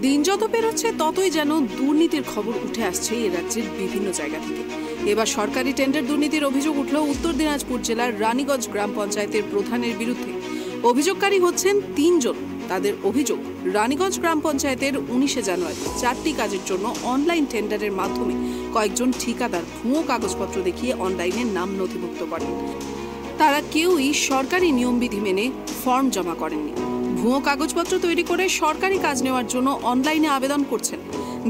দিন যত পেরোচ্ছে ততই যেন দুর্নীতির খবর উঠে আসছে এ রাজ্যের বিভিন্ন জায়গা থেকে। এবার সরকারি টেন্ডার দুর্নীতির অভিযোগ উঠল উত্তর দিনাজপুর জেলার রানীগঞ্জ গ্রাম পঞ্চায়েতের প্রধানের বিরুদ্ধে। অভিযোগকারী হচ্ছেন 3 জন। তাদের অভিযোগ, রানীগঞ্জ গ্রাম পঞ্চায়েতের 19 জানুয়ারি 4টি কাজের জন্য অনলাইন টেন্ডারের মাধ্যমে কয়েকজন ঠিকাদার ভুয়ো কাগজপত্র দেখিয়ে অনলাইনে নাম নথিভুক্ত করেন। তারা কেউই সরকারি নিয়মবিধি মেনে ফর্ম জমা করেননি। ভুয়ো কাগজপত্র তৈরি করে সরকারি কাজ নেওয়ার জন্য অনলাইনে আবেদন করছেন,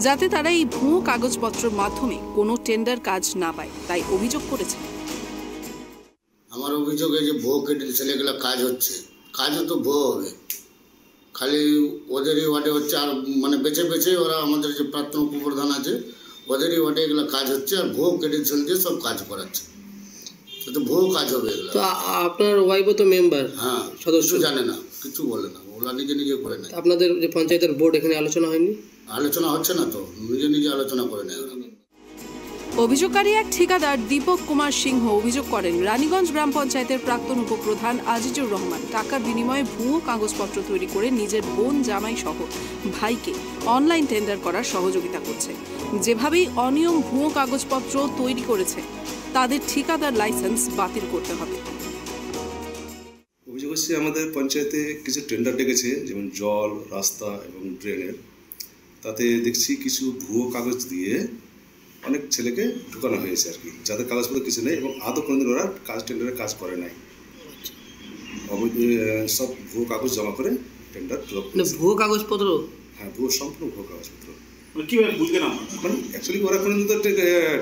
যাতে তারা এই ভুয়ো কাগজপত্রের মাধ্যমে কোনো টেন্ডার কাজ না পায়, তাই অভিযোগ করেছেন। আমার অভিযোগ এই যে ভুয়ো ক্রেডেনশিয়াল এগুলো কাজ হচ্ছে, কাজও তো ভুয়ো হবে, খালি ওদেরই ওয়ার্ডে হচ্ছে। আর মানে বেছে বেছে ওরা আমাদের যে প্রাক্তন উপপ্রধান আছে ওদেরই ওয়ার্ডে এগুলো কাজ হচ্ছে, আর ভুয়ো ক্রেডেনশিয়াল দিয়ে সব কাজ করাচ্ছে। তো ভুয়ো কাজ হবে এগুলো। তো আপনার ওয়াইফও তো মেম্বার, হ্যাঁ, সদস্য, জানে না, কিছু বলে না, ওরা নিজে নিজে করে নেয়। আপনাদের যে পঞ্চায়েতের বোর্ড এখানে আলোচনা হয়নি? আলোচনা হচ্ছে না তো, নিজে নিজে আলোচনা করে নেয় ওরা। অভিযোগকারী এক ঠিকাদার দীপক কুমার সিংহ অভিযোগ করেন, রানীগঞ্জ গ্রাম পঞ্চায়েতের প্রাক্তন উপপ্রধান আজিজুর রহমান টাকার বিনিময়ে ভুয়ো কাগজপত্র তৈরি করে নিজের বোন, জামাই সহ ভাইকে অনলাইন টেন্ডার করার সহযোগিতা করছে। যেভাবেই অনিয়ম ভুয়ো কাগজপত্র তৈরি করেছে, তাদের ঠিকাদার লাইসেন্স বাতিল করতে হবে। অভিযোগ হচ্ছে আমাদের পঞ্চায়েতে কিছু টেন্ডার ডেকেছে, যেমন জল, রাস্তা এবং ড্রেনের। তাতে দেখছি কিছু ভুয়ো কাগজ দিয়ে অনেক ছেলেকে ঢুকানো হয়েছে আর কি, যাদের কাগজপত্র কিছু নেই এবং আদৌ কোনোদিন ওরা টেন্ডারে কাজ করে নাই। সব ভুয়ো কাগজ জমা করে টেন্ডার ভুয়ো কাগজপত্র? হ্যাঁ, ভুয়ো, সম্পূর্ণ ভুয়ো কাগজপত্র। কিভাবে বুঝলেন? মানে অ্যাকচুয়ালি ওরা কোনোদিন তো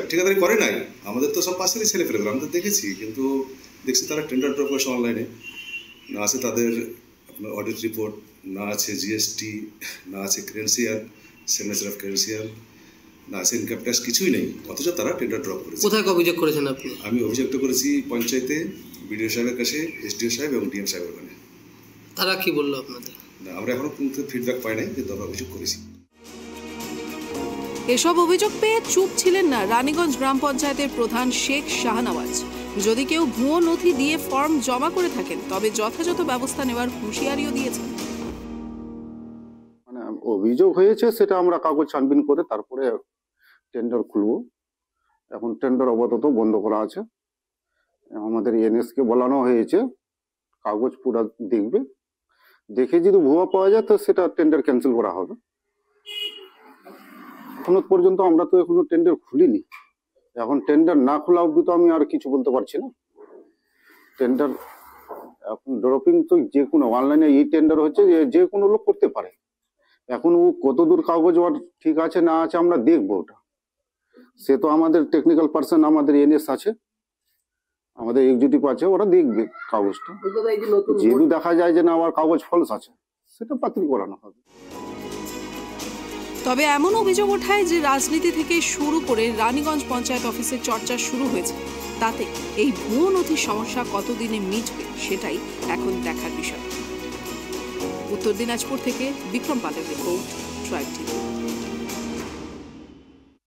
ঠিকাদারি করে নাই। আমাদের তো সব পাশেরই ছেলে ফেলে, আমি তো দেখেছি, কিন্তু দেখছি তারা টেন্ডার ড্রপ করেছে অনলাইনে। না আছে তাদের আপনার অডিট রিপোর্ট, না আছে জিএসটি, না আছে ক্রেডেনশিয়াল, সিগনেচার অফ ক্রেডেনশিয়াল, না আছে ইনকাম ট্যাক্স, কিছুই নেই, অথচ তারা টেন্ডার ড্রপ করেছে। কোথায় অভিযোগ করেছেন আপনি? আমি অভিযোগটা করেছি পঞ্চায়েতে, বিডিও সাহেবের কাছে, এসডিও সাহেব এবং ডিএম সাহেবের কাছে। তারা কি বললো আপনাদের? না, আমরা এখনো কিন্তু ফিডব্যাক পাই নাই, কিন্তু আমরা অভিযোগ করেছি। এসব অভিযোগ পেয়ে চুপ ছিলেন না রানীগঞ্জ গ্রাম পঞ্চায়েতের প্রধান শেখ শাহনওয়াজ। যদি কেউ ভুয়ো নথি দিয়ে ফর্ম জমা করে থাকেন, তবে যথাযথ ব্যবস্থা নেওয়ার হুঁশিয়ারিও দিয়েছেন। মানে অভিযোগ হয়েছে, সেটা আমরা কাগজ ছানবিন করে তারপরে টেন্ডার খুলব। এখন টেন্ডার আপাতত বন্ধ করা আছে। আমাদের এনএসকে বলানো হয়েছে কাগজ পুরো দেখবে, দেখে যদি ভুয়া পাওয়া যায় তো সেটা টেন্ডার ক্যান্সেল করা হবে। এখনো পর্যন্ত আমরা তো এখনো টেন্ডার খুলিনি। এখন টেন্ডার না খোলা অবধি তো আমি আর কিছু বলতে পারছি না। টেন্ডার এখন ড্রপিং তো যে কোনো অনলাইনে এই টেন্ডার হচ্ছে, যে কোনো লোক করতে পারে। এখন ও কতদূর কাগজ ওর ঠিক আছে না আছে আমরা দেখবো, ওটা সে তো আমাদের টেকনিক্যাল পার্সন, আমাদের এনএস আছে, আমাদের এক্সিকিউটিভ আছে, ওরা দেখবে কাগজটা। যেহেতু দেখা যায় যে না আমার কাগজ ফলস আছে, সেটা বাতিল করানো হবে। তবে এমন অভিযোগ ওঠায় যে রাজনীতি থেকে শুরু করে রানীগঞ্জ পঞ্চায়েত অফিসের চর্চা শুরু হয়েছে, তাতে এই ভুয়ো নথির সমস্যা কতদিনে মিটবে সেটাই এখন দেখার বিষয়। উত্তর দিনাজপুর থেকে বিক্রম পালের রিপোর্ট, ট্রাইব টিভি।